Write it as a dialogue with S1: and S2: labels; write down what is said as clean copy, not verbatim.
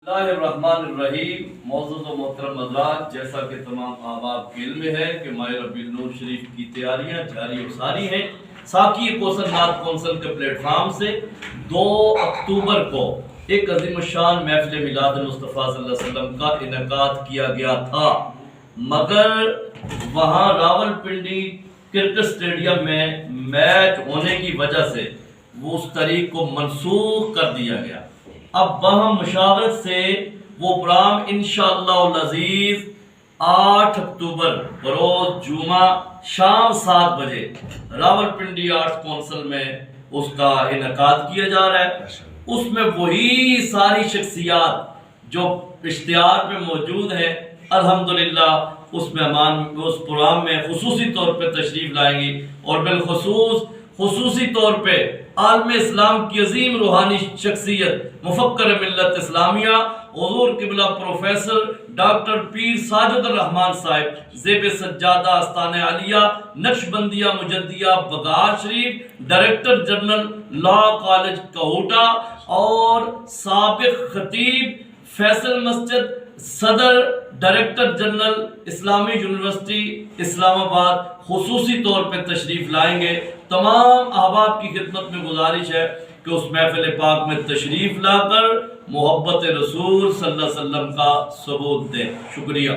S1: اللہ الرحمن الرحیم۔ معزز و محترم حضرات، جیسا کہ تمام احباب کے علم ہے کہ ماہ ربیع النور شریف کی تیاریاں جاری و ساری ہیں۔ ساکی کوثر نعت کونسل کے پلیٹ فارم سے 2 اکتوبر کو ایک عظیم الشان محفل میلاد مصطفیٰ صلی اللہ علیہ وسلم کا انعقاد کیا گیا تھا، مگر وہاں راول پنڈی کرکٹ اسٹیڈیم میں میچ ہونے کی وجہ سے وہ اس تاریخ کو منسوخ کر دیا گیا۔ اب وہاں مشاورت سے وہ پروگرام انشاءاللہ العزیز 8 اکتوبر بروز جمعہ شام 7 بجے راول پنڈی آرٹس کونسل میں اس کا انعقاد کیا جا رہا ہے۔ اس میں وہی ساری شخصیات جو اشتہار میں موجود ہیں الحمدللہ اس پروگرام میں خصوصی طور پہ تشریف لائیں گی، اور بالخصوص خصوصی طور پہ عالم اسلام کی عظیم روحانی شخصیت مفکر ملت اسلامیہ حضور قبلہ پروفیسر ڈاکٹر پیر ساجد الرحمان صاحب زیب سجادہ آستانہ عالیہ نقشبندیہ مجدیہ Bagar Sharif, director general law college Kota اور سابق خطیب فیصل مسجد، صدر ڈائریکٹر جنرل اسلامی یونیورسٹی اسلام آباد خصوصی طور پہ تشریف لائیں گے۔ تمام احباب کی خدمت میں گزارش ہے کہ اس محفل پاک میں تشریف لا کر محبت رسول صلی اللہ علیہ وسلم کا ثبوت دیں۔ شکریہ۔